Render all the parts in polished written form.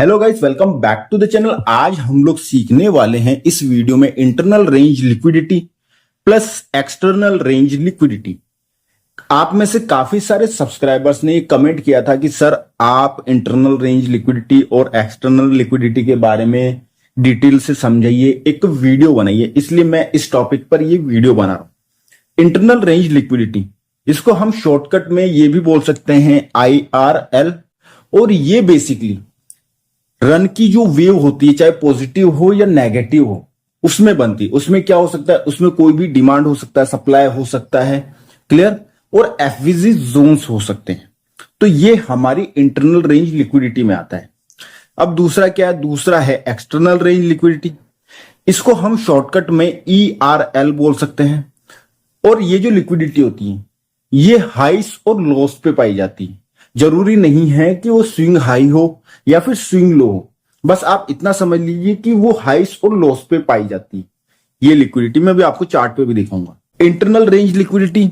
Hello guys, welcome back to the channel. आज हम लोग सीखने वाले हैं इस वीडियो में internal range liquidity plus external range liquidity. आप में से काफी सारे सब्सक्राइबर्स ने कमेंट किया था कि सर आप इंटरनल रेंज लिक्विडिटी और एक्सटर्नल लिक्विडिटी के बारे में डिटेल से समझाइए, एक वीडियो बनाइए। इसलिए मैं इस टॉपिक पर ये वीडियो बना रहा हूं। इंटरनल रेंज लिक्विडिटी, इसको हम शॉर्टकट में ये भी बोल सकते हैं IRL। और ये बेसिकली रन की जो वेव होती है, चाहे पॉजिटिव हो या नेगेटिव हो, उसमें बनती है। उसमें क्या हो सकता है, उसमें कोई भी डिमांड हो सकता है, सप्लाई हो सकता है, क्लियर, और एफवीजी जोन्स हो सकते हैं। तो ये हमारी इंटरनल रेंज लिक्विडिटी में आता है। अब दूसरा क्या है, दूसरा है एक्सटर्नल रेंज लिक्विडिटी। इसको हम शॉर्टकट में ERL बोल सकते हैं। और ये जो लिक्विडिटी होती है ये हाइस और लोस पे पाई जाती है। जरूरी नहीं है कि वो स्विंग हाई हो या फिर स्विंग लो हो, बस आप इतना समझ लीजिए कि वो हाइस और लॉस पे पाई जाती है ये लिक्विडिटी। मैं भी आपको चार्ट पे भी दिखाऊंगा। इंटरनल रेंज लिक्विडिटी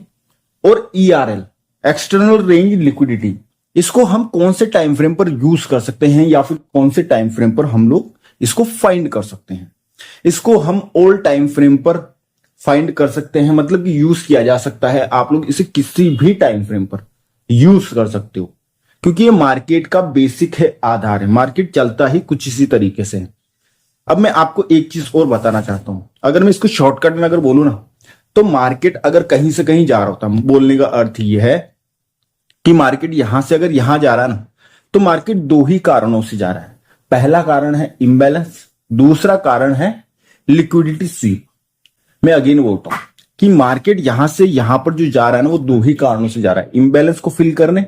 और ERL एक्सटर्नल रेंज लिक्विडिटी, इसको हम कौन से टाइम फ्रेम पर यूज कर सकते हैं या फिर कौन से टाइम फ्रेम पर हम लोग इसको फाइंड कर सकते हैं। इसको हम ऑल टाइम फ्रेम पर फाइंड कर सकते हैं, मतलब कि यूज किया जा सकता है। आप लोग इसे किसी भी टाइम फ्रेम पर यूज कर सकते हो, क्योंकि ये मार्केट का बेसिक है, आधार है। मार्केट चलता ही कुछ इसी तरीके से है। अब मैं आपको एक चीज और बताना चाहता हूं। अगर मैं इसको शॉर्टकट में अगर बोलूं ना, तो मार्केट अगर कहीं से कहीं जा रहा होता, बोलने का अर्थ ये है कि मार्केट यहां से अगर यहां जा रहा है ना, तो मार्केट दो ही कारणों से जा रहा है। पहला कारण है इम्बैलेंस, दूसरा कारण है लिक्विडिटी स्वीप। मैं अगेन बोलता हूं कि मार्केट यहां से यहां पर जो जा रहा है ना, वो दो ही कारणों से जा रहा है, इम्बैलेंस को फिल करने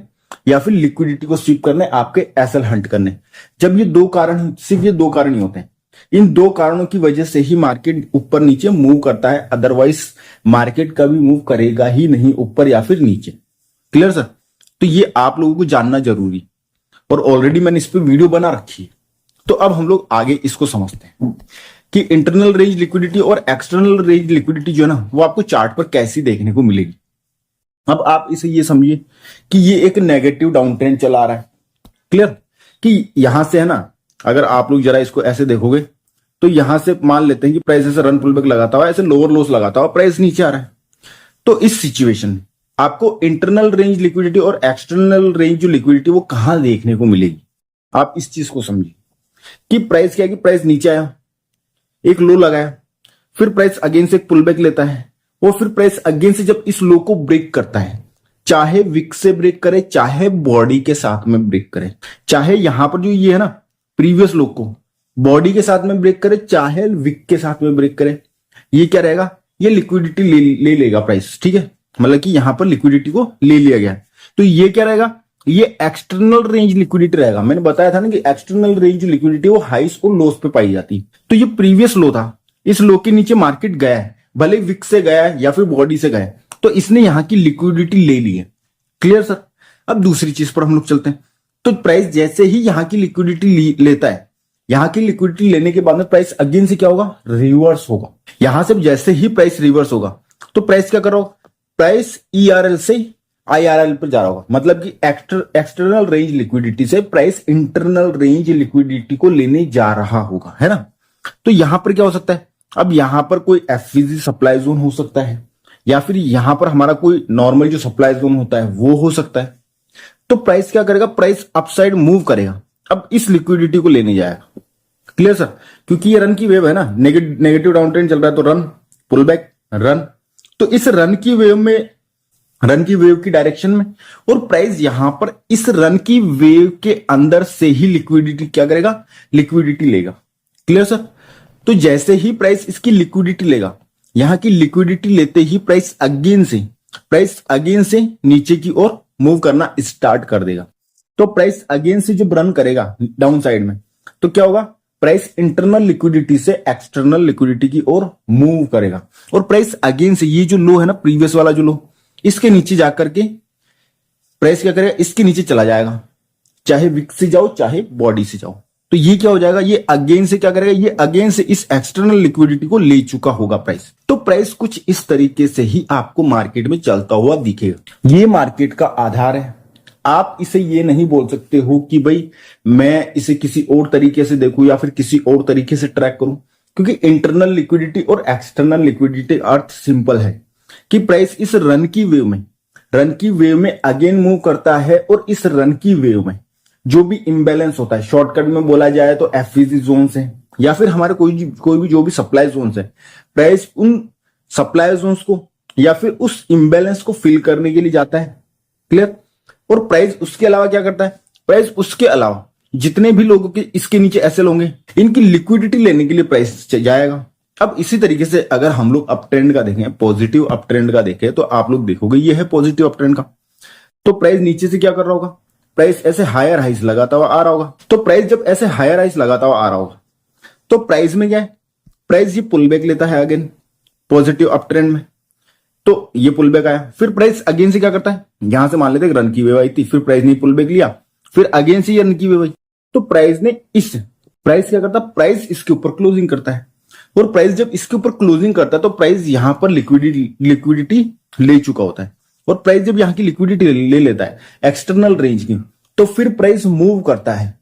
या फिर लिक्विडिटी को स्वीप करने, आपके एसएल हंट करने। जब ये दो कारण, सिर्फ ये दो कारण ही होते हैं, इन दो कारणों की वजह से ही मार्केट ऊपर नीचे मूव करता है। अदरवाइज मार्केट कभी मूव करेगा ही नहीं ऊपर या फिर नीचे। Clear sir? तो ये आप लोगों को जानना जरूरी, और ऑलरेडी मैंने इस पर वीडियो बना रखी है। तो अब हम लोग आगे इसको समझते हैं कि इंटरनल रेंज लिक्विडिटी और एक्सटर्नल रेंज लिक्विडिटी जो है ना, वो आपको चार्ट पर कैसी देखने को मिलेगी। अब आप इसे ये समझिए कि ये एक नेगेटिव डाउन ट्रेंड चला रहा है। क्लियर? कि यहां से है ना, अगर आप लोग जरा इसको ऐसे देखोगे तो यहां से मान लेते हैं कि प्राइस ऐसे रन पुल बैक लगाता हुआ, ऐसे लोअर लोस लगाता हुआ प्राइस नीचे आ रहा है। तो इस सिचुएशन में आपको इंटरनल रेंज लिक्विडिटी और एक्सटर्नल रेंज जो लिक्विडिटी वो कहां देखने को मिलेगी। आप इस चीज को समझिए कि प्राइस क्या है, कि प्राइस नीचे आया, एक लो लगाया, फिर प्राइस अगेन से एक पुल बैक लेता है, और फिर प्राइस अगेन से जब इस लो को ब्रेक करता है, चाहे विक से ब्रेक करे, चाहे बॉडी के साथ में ब्रेक करे, चाहे यहां पर जो ये है ना प्रीवियस लो को बॉडी के साथ में ब्रेक करे, चाहे विक के साथ में ब्रेक करे, ये क्या रहेगा, ये लिक्विडिटी ले लेगा प्राइस। ठीक है, मतलब कि यहां पर लिक्विडिटी को ले लिया गया। तो ये क्या रहेगा, ये एक्सटर्नल रेंज लिक्विडिटी रहेगा। मैंने बताया था ना कि एक्सटर्नल रेंज लिक्विडिटी वो हाइस और लोस पे पाई जाती। तो ये प्रीवियस लो था, इस लो के नीचे मार्केट गया है, भले विक से गया है या फिर बॉडी से गया है, तो इसने यहां की लिक्विडिटी ले ली है। Clear sir? अब दूसरी चीज पर हम लोग चलते हैं। तो प्राइस जैसे ही यहां की लिक्विडिटी लेता है, यहां की लिक्विडिटी लेने के बाद में प्राइस अगेन से क्या होगा, रिवर्स होगा। यहां से जैसे ही प्राइस रिवर्स होगा तो प्राइस क्या करो, प्राइस ERL से IRL पर जा रहा होगा। मतलब कि एक्सटर्नल रेंज लिक्विडिटी से प्राइस इंटरनल रेंज लिक्विडिटी को लेने जा रहा होगा, है ना। तो यहां पर क्या हो सकता है, अब यहां पर कोई एफवीजी सप्लाई जोन हो सकता है, या फिर यहां पर हमारा कोई नॉर्मल जो सप्लाई जोन होता है वो हो सकता है। तो प्राइस क्या करेगा, प्राइस अपसाइड मूव करेगा, अब इस लिक्विडिटी को लेने जाएगा। Clear sir? क्योंकि ये रन की वेव है ना, नेगेटिव डाउन ट्रेंड चल रहा है, तो रन पुल बैक रन। तो इस रन की वेव में, रन की वेव की डायरेक्शन में, और प्राइस यहां पर इस रन की वेव के अंदर से ही लिक्विडिटी क्या करेगा, लिक्विडिटी लेगा। Clear sir? तो जैसे ही प्राइस इसकी लिक्विडिटी लेगा, यहां की लिक्विडिटी लेते ही प्राइस अगेन से नीचे की ओर मूव करना स्टार्ट कर देगा। तो प्राइस अगेन से जब रन करेगा डाउन साइड में, तो क्या होगा, प्राइस इंटरनल लिक्विडिटी से एक्सटर्नल लिक्विडिटी की ओर मूव करेगा, और प्राइस अगेन से ये जो लो है ना, प्रीवियस वाला जो लो, इसके नीचे जाकर के प्राइस क्या करेगा, इसके नीचे चला जाएगा, चाहे विक से जाओ चाहे बॉडी से जाओ। तो ये क्या हो जाएगा, ये अगेन से क्या करेगा, ये अगेन से इस एक्सटर्नल लिक्विडिटी को ले चुका होगा प्राइस। तो प्राइस कुछ इस तरीके से ही आपको मार्केट में चलता हुआ दिखेगा। ये मार्केट का आधार है, आप इसे ये नहीं बोल सकते हो कि भाई मैं इसे किसी और तरीके से देखूं या फिर किसी और तरीके से ट्रैक करूं, क्योंकि इंटरनल लिक्विडिटी और एक्सटर्नल लिक्विडिटी अर्थ सिंपल है कि प्राइस इस रन की वेव में अगेन मूव करता है, और इस रन की वेव में जो भी इम्बैलेंस होता है, शॉर्टकट में बोला जाए तो एफवीजी जोन है या फिर हमारे कोई भी जो भी सप्लाई जोन है, प्राइस उन सप्लाई जोन्स को या फिर उस इम्बैलेंस को फिल करने के लिए जाता है। क्लियर? और प्राइस उसके अलावा क्या करता है, प्राइस उसके अलावा जितने भी लोगों के इसके नीचे एसएल होंगे, इनकी लिक्विडिटी लेने के लिए प्राइस जाएगा। अब इसी तरीके से अगर हम लोग अप ट्रेंड का देखें, पॉजिटिव अप ट्रेंड का देखें, तो आप लोग देखोगे ये है पॉजिटिव अप ट्रेंड का। तो प्राइस नीचे से क्या कर रहा होगा, प्राइस ऐसे हायर हाइस लगाता हुआ आ रहा होगा। तो प्राइस जब ऐसे हायर हाइस लगाता हुआ आ रहा होगा तो प्राइस में क्या है, प्राइस ये पुल बैक लेता है अगेन पॉजिटिव अप ट्रेंड में। तो ये पुल बैक आया, फिर प्राइस अगेन से क्या करता है, यहां से मान लेते हैं रन की वेव आई थी, फिर प्राइस ने पुल बैक लिया, फिर अगेन से ये रन की वेव आई। तो प्राइस ने प्राइस क्या करता है, प्राइस इसके ऊपर क्लोजिंग करता है, और प्राइस जब इसके ऊपर क्लोजिंग करता है तो प्राइस यहां पर लिक्विडिटी ले चुका होता है, और प्राइस जब यहां की लिक्विडिटी ले लेता है एक्सटर्नल रेंज की, तो फिर प्राइस मूव करता है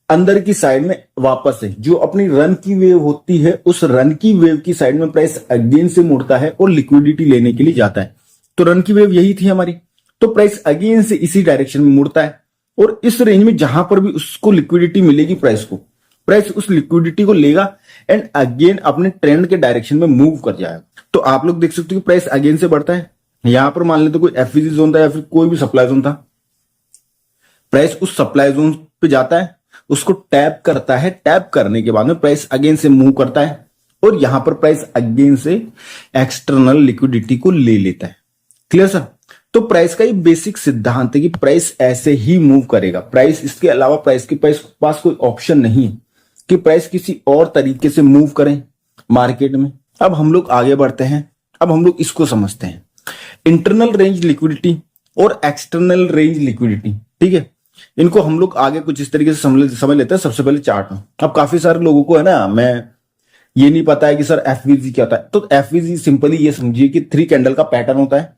अंदर की साइड में वापस से, जो अपनी रन की वेव होती है उस रन की वेव की साइड में प्राइस अगेन से मुड़ता है और लिक्विडिटी लेने के लिए जाता है। तो रन की वेव यही थी हमारी, तो प्राइस अगेन से इसी डायरेक्शन में मुड़ता है, और इस रेंज में जहां पर भी उसको लिक्विडिटी मिलेगी प्राइस उस लिक्विडिटी को लेगा एंड अगेन अपने ट्रेंड के डायरेक्शन में मूव कर जाएगा। तो आप लोग देख सकते हो कि प्राइस अगेन से बढ़ता है। यहां पर मान लेते कोई एफवीजी जोन था या फिर कोई भी सप्लाई जोन था, प्राइस उस सप्लाई जोन पे जाता है, उसको टैप करता है, टैप करने के बाद में प्राइस अगेन से मूव करता है, और यहां पर प्राइस अगेन से एक्सटर्नल लिक्विडिटी को ले लेता है। Clear sir? तो प्राइस का ये बेसिक सिद्धांत है कि प्राइस ऐसे ही मूव करेगा। प्राइस इसके अलावा प्राइस के पास कोई ऑप्शन नहीं है कि प्राइस किसी और तरीके से मूव करें मार्केट में। अब हम लोग आगे बढ़ते हैं, अब हम लोग इसको समझते हैं, इंटरनल रेंज लिक्विडिटी और एक्सटर्नल रेंज लिक्विडिटी। ठीक है, इनको हम लोग आगे कुछ इस तरीके से समझ लेते हैं। सबसे पहले चार्ट में, अब काफी सारे लोगों को है ना, मैं ये नहीं पता है कि सर एफवीजी क्या होता है। तो एफवीजी सिंपली ये समझिए कि 3 कैंडल का पैटर्न होता है,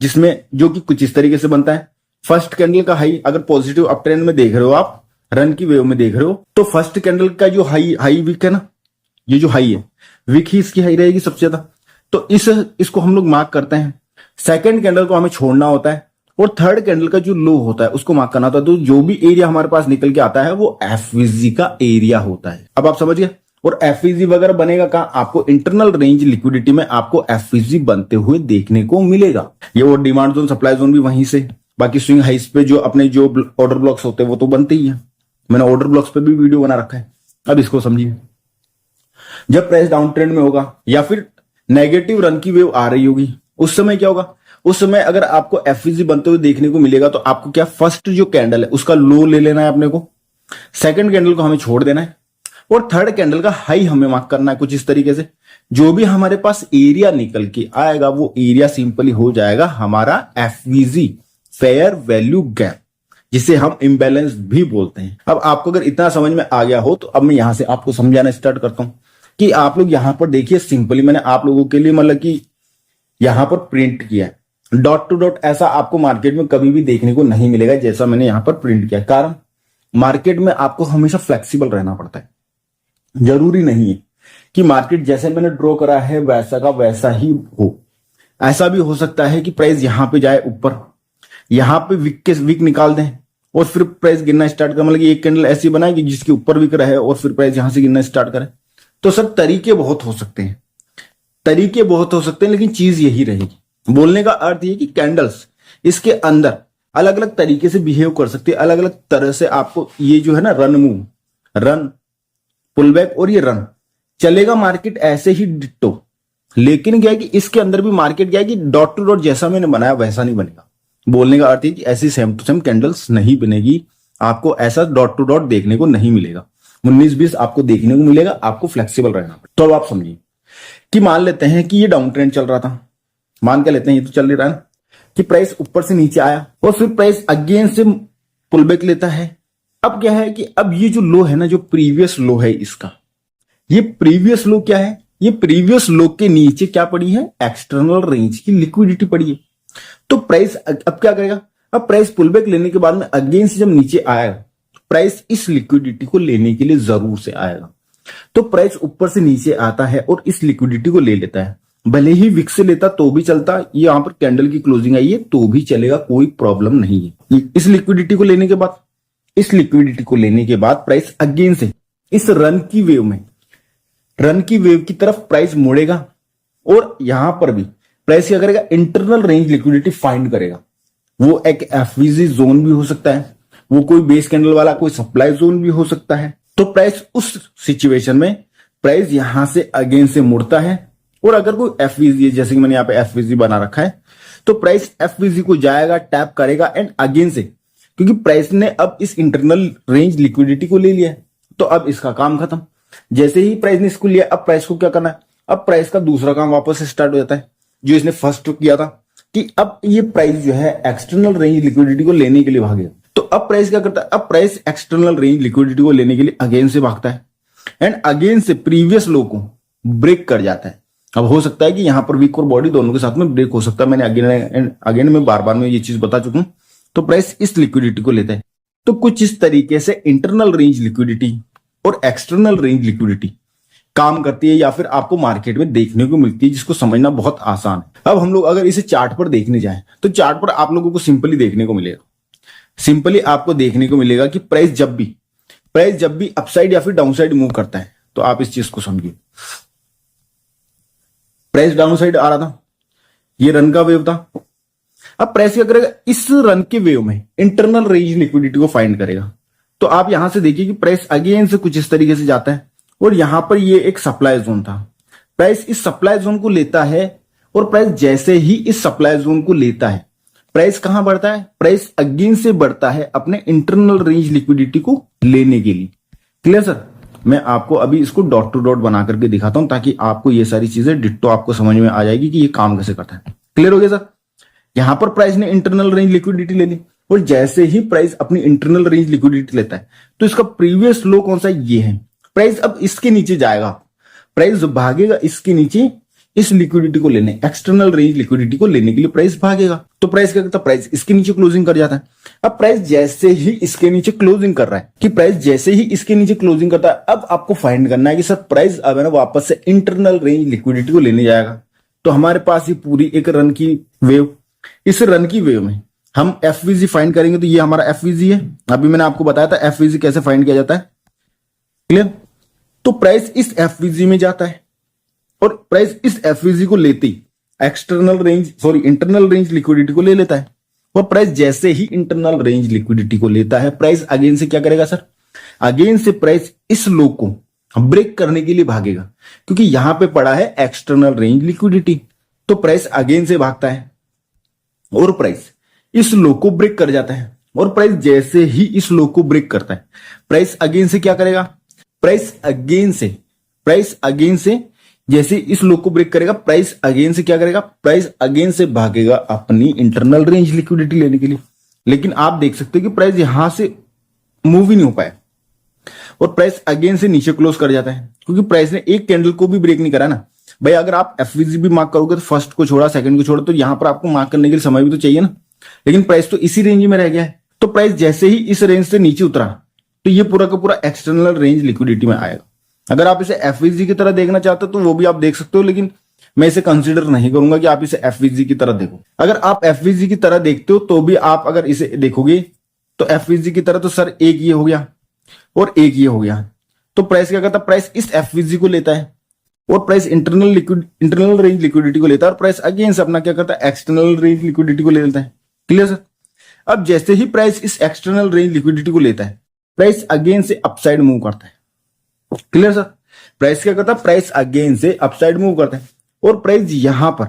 जिसमें जो कि कुछ इस तरीके से बनता है। फर्स्ट कैंडल का हाई अगर पॉजिटिव अप ट्रेंड में देख रहे हो, आप रन की वेव में देख रहे हो, तो फर्स्ट कैंडल का जो हाई विक है ना, ये जो हाई है विक ही इसकी हाई रहेगी सबसे ज्यादा, तो इसको हम लोग मार्क करते हैं। सेकंड कैंडल को हमें छोड़ना होता है, और थर्ड कैंडल का जो लो होता है उसको मार्क करना होता है। तो जो भी एरिया हमारे पास निकल के आता है वो एफवीजी का एरिया होता है। अब आप समझ गए। और एफवीजी वगैरह बनेगा कहां, आपको इंटरनल रेंज लिक्विडिटी में आपको एफवीजी बनते हुए देखने को मिलेगा। ये वो डिमांड जोन सप्लाई जोन भी वहीं से, बाकी स्विंग हाइस पे जो अपने जो ऑर्डर ब्लॉक्स होते हैं वो तो बनते ही है। मैंने ऑर्डर ब्लॉक्स पे भी वीडियो बना रखा है। अब इसको समझिए, जब प्राइस डाउन ट्रेंड में होगा या फिर नेगेटिव रन की वेव आ रही होगी, उस समय क्या होगा, उस समय अगर आपको एफवीजी बनते हुए देखने को मिलेगा तो आपको क्या, फर्स्ट जो कैंडल है उसका लो ले लेना है अपने को, सेकंड कैंडल को हमें छोड़ देना है, और थर्ड कैंडल का हाई हमें मार्क करना है कुछ इस तरीके से। जो भी हमारे पास एरिया निकल के आएगा वो एरिया सिंपली हो जाएगा हमारा एफवीजी, फेयर वैल्यू गैप, जिसे हम इंबैलेंस भी बोलते हैं। अब आपको अगर इतना समझ में आ गया हो तो अब मैं यहां से आपको समझाना स्टार्ट करता हूं कि आप लोग यहां पर देखिए, सिंपली मैंने आप लोगों के लिए मतलब कि यहां पर प्रिंट किया है डॉट टू डॉट। ऐसा आपको मार्केट में कभी भी देखने को नहीं मिलेगा जैसा मैंने यहां पर प्रिंट किया। कारण मार्केट में आपको हमेशा फ्लेक्सिबल रहना पड़ता है। जरूरी नहीं है कि मार्केट जैसे मैंने ड्रॉ करा है वैसा का वैसा ही हो। ऐसा भी हो सकता है कि प्राइस यहां पे जाए ऊपर, यहां पे विक निकाल दें और फिर प्राइस गिरना स्टार्ट कर, मतलब एक कैंडल ऐसी बनाए कि जिसके ऊपर विक रहे और फिर प्राइस यहां से गिरना स्टार्ट करे। तो सर तरीके बहुत हो सकते हैं, लेकिन चीज यही रहेगी। बोलने का अर्थ ये कि कैंडल्स इसके अंदर अलग अलग तरीके से बिहेव कर सकती है, अलग अलग तरह से आपको ये जो है ना run move, run pull back और ये रन चलेगा मार्केट ऐसे ही डिट्टो। लेकिन क्या है कि इसके अंदर भी मार्केट क्या है कि डॉट टू डॉट जैसा मैंने बनाया वैसा नहीं बनेगा। बोलने का अर्थ है कि ऐसी सेम टू सेम कैंडल्स नहीं बनेगी, आपको ऐसा डॉट टू डॉट देखने को नहीं मिलेगा। 19-20 आपको देखने को मिलेगा, आपको फ्लेक्सिबल रहना पड़ेगा। तो अब आप समझिए कि मान लेते हैं कि ये डाउन ट्रेंड चल रहा था, मान के लेते हैं ये तो चल रहा है कि प्राइस ऊपर से नीचे आया और फिर प्राइस अगेन से पुल बैक लेता है। अब क्या है कि अब ये जो लो है ना, जो प्रीवियस लो है इसका, ये प्रीवियस लो क्या है, ये प्रीवियस लो के नीचे क्या पड़ी है, एक्सटर्नल रेंज की लिक्विडिटी पड़ी है। तो प्राइस अब क्या करेगा, अब प्राइस पुल बैक लेने के बाद में अगेन से जब नीचे आएगा, प्राइस इस लिक्विडिटी को लेने के लिए जरूर से आएगा। तो प्राइस ऊपर से नीचे आता है और इस लिक्विडिटी को ले लेता है। भले ही विक्स से लेता तो भी चलता, ये यहां पर कैंडल की क्लोजिंग आई है तो भी चलेगा, कोई प्रॉब्लम नहीं है। इस लिक्विडिटी को लेने के बाद प्राइस अगेन से इस रन की वेव की तरफ प्राइस मुड़ेगा और यहां पर भी प्राइस क्या करेगा, इंटरनल रेंज लिक्विडिटी फाइंड करेगा। वो एक एफवीजी जोन भी हो सकता है, वो कोई बेस कैंडल वाला कोई सप्लाई जोन भी हो सकता है। तो प्राइस उस सिचुएशन में प्राइस यहां से अगेन से मुड़ता है और अगर कोई एफवीजी, जैसे कि मैंने यहां पे एफवीजी बना रखा है, तो प्राइस एफवीजी को जाएगा, टैप करेगा एंड अगेन से, क्योंकि प्राइस ने अब इस इंटरनल रेंज लिक्विडिटी को ले लिया है तो अब इसका काम खत्म। जैसे ही प्राइस ने इसको लिया, अब प्राइस को क्या करना है, अब प्राइस का दूसरा काम वापस से स्टार्ट हो जाता है जो इसने फर्स्ट किया था, कि अब ये प्राइस जो है एक्सटर्नल रेंज लिक्विडिटी को लेने के लिए भागेगा। तो अब प्राइस क्या करता है, अब प्राइस एक्सटर्नल रेंज लिक्विडिटी को लेने के लिए अगेन से भागता है एंड अगेन से प्रीवियस लो को ब्रेक कर जाता है। अब हो सकता है कि यहां पर वीक और बॉडी दोनों के साथ में ब्रेक हो सकता है, मैंने अगेन में बार बार में ये चीज बता चुका हूं। तो प्राइस इस लिक्विडिटी को लेता है। तो कुछ इस तरीके से इंटरनल रेंज लिक्विडिटी और एक्सटर्नल रेंज लिक्विडिटी काम करती है या फिर आपको मार्केट में देखने को मिलती है, जिसको समझना बहुत आसान है। अब हम लोग अगर इसे चार्ट पर देखने जाएं तो चार्ट पर आप लोगों को सिंपली देखने को मिलेगा, सिंपली आपको देखने को मिलेगा कि प्राइस जब भी अपसाइड या फिर डाउनसाइड मूव करता है, तो आप इस चीज को समझिए। प्राइस डाउनसाइड आ रहा था, ये रन का वेव था। अब प्राइस क्या करेगा, इस रन के वेव में इंटरनल रेंज लिक्विडिटी को फाइंड करेगा। तो आप यहां से देखिए कि प्राइस अगेन से कुछ इस तरीके से जाता है और यहां पर ये एक सप्लाई जोन था, प्राइस इस सप्लाई जोन को लेता है और प्राइस जैसे ही इस सप्लाई जोन को लेता है, प्राइस कहां बढ़ता है, प्राइस अगेन से बढ़ता है अपने इंटरनल रेंज लिक्विडिटी को लेने के लिए। Clear sir? मैं आपको अभी इसको डॉट टू डॉट बना करके दिखाता हूं ताकि आपको ये सारी चीजें डिट्टो आपको समझ में आ जाएगी कि ये काम कैसे करता है। क्लियर हो गया सर? यहां पर प्राइस ने इंटरनल रेंज लिक्विडिटी ले ली और जैसे ही प्राइस अपनी इंटरनल रेंज लिक्विडिटी लेता है तो इसका प्रीवियस लो कौन सा, ये है। प्राइस अब इसके नीचे जाएगा, प्राइस भागेगा इसके नीचे इस लिक्विडिटी को लेने, एक्सटर्नल रेंज लिक्विडिटी को लेने के लिए प्राइस भागेगा। तो प्राइस क्या करता है, प्राइस इसके नीचे क्लोजिंग कर जाता है। अब प्राइस जैसे ही इसके नीचे क्लोजिंग कर रहा है, कि प्राइस जैसे ही इसके नीचे क्लोजिंग करता है, अब आपको फाइंड करना है कि सर प्राइस अब है ना वापस से इंटरनल रेंज लिक्विडिटी को लेने जाएगा। तो हमारे पास ये पूरी एक रन की वेव, इस रन की वेव में हम एफवीजी फाइंड करेंगे। तो ये हमारा एफवीजी है, अभी मैंने आपको बताया था एफवीजी कैसे फाइंड किया जाता है। क्लियर? तो प्राइस इस एफवीजी में जाता है और प्राइस इस एफवीजी को लेते ही इंटरनल रेंज लिक्विडिटी को ले लेता है और प्राइस जैसे ही इंटरनल रेंज लिक्विडिटी को लेता है, प्राइस अगेन से क्या करेगा सर, अगेन से प्राइस इस लो को ब्रेक करने के लिए भागेगा, क्योंकि यहां पे पड़ा है एक्सटर्नल रेंज लिक्विडिटी। तो प्राइस अगेन से भागता है और प्राइस इस लो को ब्रेक कर जाता है और प्राइस जैसे ही इस लो को ब्रेक करता है, प्राइस अगेन से क्या करेगा, प्राइस अगेन से जैसे इस लो को ब्रेक करेगा, प्राइस अगेन से क्या करेगा, प्राइस अगेन से भागेगा अपनी इंटरनल रेंज लिक्विडिटी लेने के लिए। लेकिन आप देख सकते हो कि प्राइस यहां से मूव ही नहीं हो पाया और प्राइस अगेन से नीचे क्लोज कर जाता है, क्योंकि प्राइस ने एक कैंडल को भी ब्रेक नहीं करा ना भाई। अगर आप एफवीजी भी मार्क करोगे तो फर्स्ट को छोड़ा, सेकंड को छोड़ा, तो यहां पर आपको मार्क करने के लिए समय भी तो चाहिए ना। लेकिन प्राइस तो इसी रेंज में रह गया है। तो प्राइस जैसे ही इस रेंज से नीचे उतरा तो ये पूरा का पूरा एक्सटर्नल रेंज लिक्विडिटी में आएगा। अगर आप इसे एफवीजी की तरह देखना चाहते हो तो वो भी आप देख सकते हो, लेकिन मैं इसे कंसीडर नहीं करूंगा कि आप इसे एफवीजी की तरह देखो। अगर आप एफवीजी की तरह देखते हो तो भी आप अगर इसे देखोगे तो एफवीजी की तरह, तो सर एक ये हो गया और एक ये हो गया। तो प्राइस क्या करता है, प्राइस इस एफवीजी को लेता है और प्राइस इंटरनल रेंज लिक्विडिटी को लेता है और प्राइस अगेन से अपना क्या करता है, एक्सटर्नल रेंज लिक्विडिटी को ले लेता है। Clear sir? अब जैसे ही प्राइस इस एक्सटर्नल रेंज लिक्विडिटी को लेता है, प्राइस अगेन से अपसाइड मूव करता है। Clear sir? प्राइस क्या करता है, प्राइस अगेन से अपसाइड मूव करता है और प्राइस यहां पर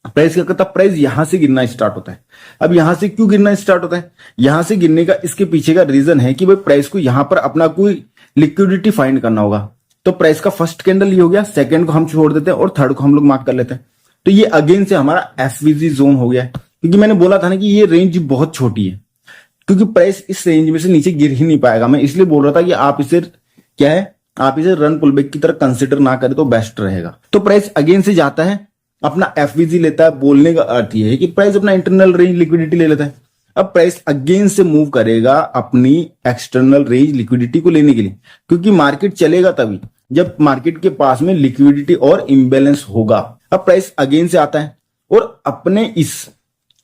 प्राइस क्या करता है, प्राइस यहां से गिरना स्टार्ट होता है। अब यहां से क्यों गिरना स्टार्ट होता है, यहां से गिरने का इसके पीछे का रीजन है कि भाई प्राइस को यहां पर अपना कोई लिक्विडिटी फाइंड करना होगा। तो प्राइस का फर्स्ट कैंडल ये हो गया, सेकंड को हम छोड़ देते हैं और थर्ड को हम लोग मार्क कर लेते हैं। तो ये अगेन से हमारा एफवीजी जोन हो गया है, क्योंकि मैंने बोला था ना कि ये रेंज बहुत छोटी है, क्योंकि प्राइस इस रेंज में से नीचे गिर ही नहीं पाएगा। मैं इसलिए बोल रहा था कि आप इसे क्या है, आप इसे रन पुलबैक की तरह कंसिडर ना करें तो बेस्ट रहेगा। तो प्राइस अगेन से जाता है, अपना एफवीजी लेता है। बोलने का अर्थ ये है कि प्राइस अपना इंटरनल रेंज लिक्विडिटी ले लेता है अब प्राइस अगेन से मूव करेगा अपनी एक्सटर्नल रेंज लिक्विडिटी को लेने के लिए, क्योंकि मार्केट चलेगा तभी जब मार्केट के पास में लिक्विडिटी और इम्बैलेंस होगा। अब प्राइस अगेन से आता है और अपने इस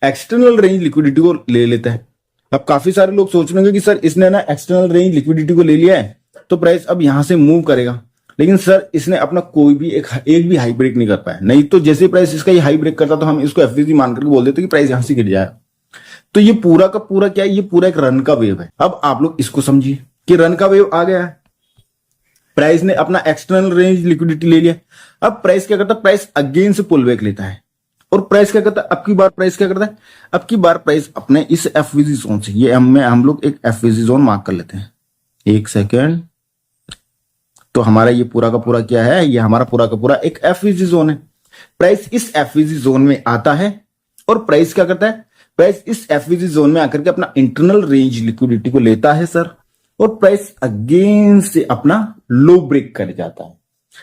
एक्सटर्नल रेंज लिक्विडिटी को ले लेता है। अब काफी सारे लोग सोच रहे होंगे कि सर इसने ना एक्सटर्नल रेंज लिक्विडिटी को ले लिया है तो प्राइस अब यहां से मूव करेगा, लेकिन सर इसने अपना कोई भी एक भी हाई ब्रेक नहीं कर पाया। नहीं तो जैसे प्राइस इसका ये हाई ब्रेक करता तो हम इसको एफवीजी मान करके बोल देते कि प्राइस यहां से गिर जाएगा। तो ये पूरा का पूरा क्या है, ये पूरा एक रन का वेव है। अब आप लोग इसको समझिए कि रन का वेव आ गया है, प्राइस ने अपना एक्सटर्नल रेंज लिक्विडिटी ले लिया। अब प्राइस क्या करता है, प्राइस अगेन से पुल बैक लेता है और प्राइस क्या करता है, अब की बार प्राइस क्या करता है, अब की बार प्राइस अपने इस एफवीजी जोन से, ये हम लोग एक एफवीजी जोन मार्क कर लेते हैं, एक सेकेंड। तो हमारा ये पूरा का पूरा क्या है, ये हमारा पूरा का पूरा एक एफवीजी जोन है। प्राइस इस एफवीजी जोन में आता है और प्राइस क्या करता है, प्राइस इस एफवीजी जोन में आकर के अपना इंटरनल रेंज लिक्विडिटी को लेता है सर, और प्राइस अगेन से अपना लो ब्रेक कर जाता है।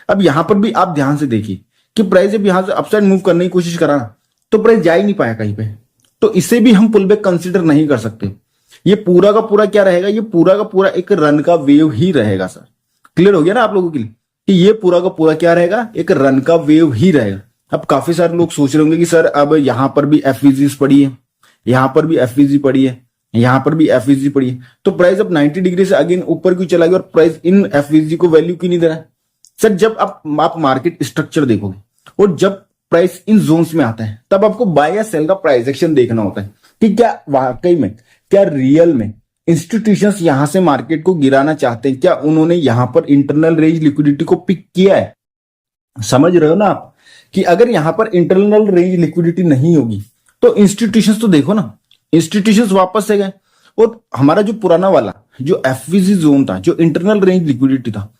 अब यहां पर भी आप ध्यान से देखिए कि प्राइस जब यहां से अपसाइड मूव करने की कोशिश करा तो प्राइस जा ही नहीं पाया कहीं पे, तो इसे भी हम पुल बैक कंसिडर नहीं कर सकते। ये पूरा का पूरा क्या रहेगा, ये पूरा का पूरा एक रन का वेव ही रहेगा सर। क्लियर हो गया ना आप लोगों के लिए कि ये पूरा का पूरा क्या रहेगा, एक रन का वेव ही रहेगा। अब काफी सारे लोग सोच रहे होंगे कि सर अब यहां पर भी एफवीजी पड़ी है, यहां पर भी एफवीजी पड़ी है, यहां पर भी एफवीजी पड़ी है, तो प्राइस अब 90 डिग्री से अगेन ऊपर क्यों चला गया और प्राइस इन एफवीजी को वैल्यू क्यों नहीं दे रहा है। सर जब आप मार्केट स्ट्रक्चर देखोगे और जब प्राइस इन जोन्स में आता है तब आपको बाय या सेल का प्राइस एक्शन देखना होता है कि क्या वाकई में, क्या रियल में इंस्टीट्यूशंस यहां से मार्केट को गिराना चाहते हैं, क्या उन्होंने यहां पर इंटरनल रेंज लिक्विडिटी को पिक किया है। समझ रहे हो ना आप कि अगर यहां पर इंटरनल रेंज लिक्विडिटी नहीं होगी तो इंस्टीट्यूशंस तो देखो ना, इंस्टीट्यूशंस वापस से गए और हमारा जो पुराना वाला जो एफवीजी जोन था, जो इंटरनल रेंज लिक्विडिटी था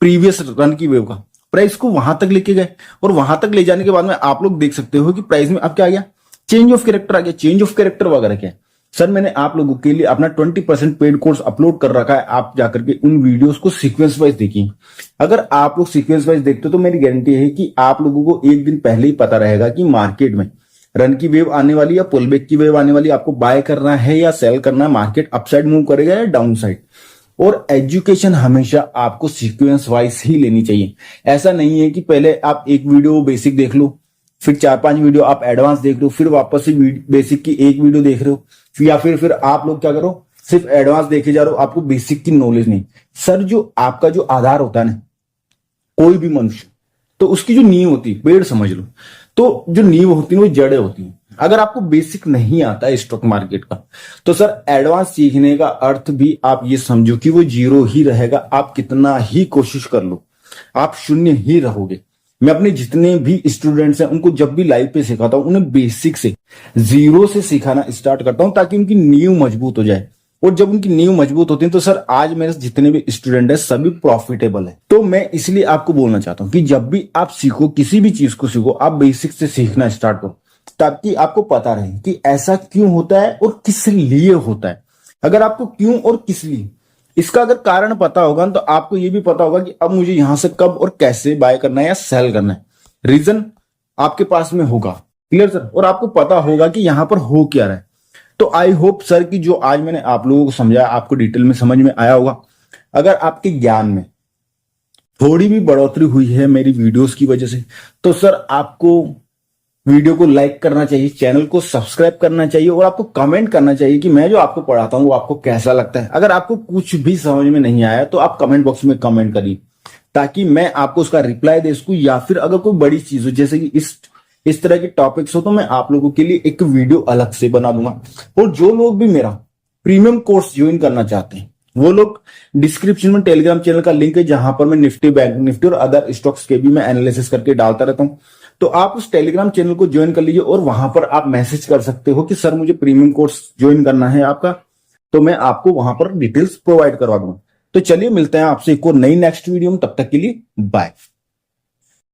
प्रीवियस रन की वेव का, प्राइस को वहां तक लेके गए और वहां तक ले जाने के बाद में आप लोग देख सकते हो कि प्राइस में अब क्या आ गया, चेंज ऑफ कैरेक्टर आ गया। चेंज ऑफ कैरेक्टर वगैरह क्या है सर, मैंने आप लोगों के लिए अपना 20% पेड कोर्स अपलोड कर रखा है, आप जाकर के उन वीडियोस को सीक्वेंस वाइज देखिए। अगर आप लोग सीक्वेंस वाइज देखते हो तो मेरी गारंटी है कि आप लोगों को एक दिन पहले ही पता रहेगा कि मार्केट में रन की वेव आने वाली या पुल बैक की वेव आने वाली, आपको बाय करना है या सेल करना है, मार्केट अपसाइड मूव करेगा या डाउन साइड। और एजुकेशन हमेशा आपको सीक्वेंस वाइज ही लेनी चाहिए। ऐसा नहीं है कि पहले आप एक वीडियो बेसिक देख लो, फिर 4-5 वीडियो आप एडवांस देख लो, फिर वापस से बेसिक की एक वीडियो देख रहे हो, या फिर आप लोग क्या करो सिर्फ एडवांस देखे जा रहे हो, आपको बेसिक की नॉलेज नहीं। सर जो आपका जो आधार होता है ना, कोई भी मनुष्य, तो उसकी जो नींव होती है, पेड़ समझ लो, तो जो नींव होती है वो जड़ें होती हैं। अगर आपको बेसिक नहीं आता है स्टॉक मार्केट का तो सर एडवांस सीखने का अर्थ भी आप ये समझो कि वो जीरो ही रहेगा। आप कितना ही कोशिश कर लो आप शून्य ही रहोगे। मैं अपने जितने भी स्टूडेंट्स हैं उनको जब भी लाइव पे सिखाता हूं, उन्हें बेसिक से जीरो से सिखाना स्टार्ट करता हूं ताकि उनकी नींव मजबूत हो जाए। और जब उनकी नींव मजबूत होती है तो सर आज मेरे जितने भी स्टूडेंट हैं सभी प्रॉफिटेबल है। तो मैं इसलिए आपको बोलना चाहता हूं कि जब भी आप सीखो, किसी भी चीज को सीखो, आप बेसिक से सीखना स्टार्ट करो ताकि आपको पता रहे कि ऐसा क्यों होता है और किस लिए होता है। अगर आपको क्यों और किस लिए इसका अगर कारण पता होगा तो आपको यह भी पता होगा कि अब मुझे यहां से कब और कैसे बाय करना है या सेल करना है। रीजन आपके पास में होगा, क्लियर सर, और आपको पता होगा कि यहां पर हो क्या रहा है। तो आई होप सर कि जो आज मैंने आप लोगों को समझाया आपको डिटेल में समझ में आया होगा। अगर आपके ज्ञान में थोड़ी भी बढ़ोतरी हुई है मेरी वीडियोस की वजह से तो सर आपको वीडियो को लाइक करना चाहिए, चैनल को सब्सक्राइब करना चाहिए और आपको कमेंट करना चाहिए कि मैं जो आपको पढ़ाता हूं वो आपको कैसा लगता है। अगर आपको कुछ भी समझ में नहीं आया तो आप कमेंट बॉक्स में कमेंट करिए ताकि मैं आपको उसका रिप्लाई दे सकूं, या फिर अगर कोई बड़ी चीज हो जैसे कि इस तरह के टॉपिक्स हो तो मैं आप लोगों के लिए एक वीडियो अलग से बना दूंगा। और जो लोग भी मेरा प्रीमियम कोर्स ज्वाइन करना चाहते हैं वो लोग डिस्क्रिप्शन में टेलीग्राम चैनल का लिंक है जहां पर मैं निफ्टी, बैंक निफ्टी और अदर स्टॉक्स के भी मैं एनालिसिस करके डालता रहता हूं। तो आप उस टेलीग्राम चैनल को ज्वाइन कर लीजिए और वहां पर आप मैसेज कर सकते हो कि सर मुझे प्रीमियम कोर्स ज्वाइन करना है आपका, तो मैं आपको वहां पर डिटेल्स प्रोवाइड करवा दूंगा। तो चलिए मिलते हैं आपसे एक और नई नेक्स्ट वीडियो में, तब तक के लिए बाय।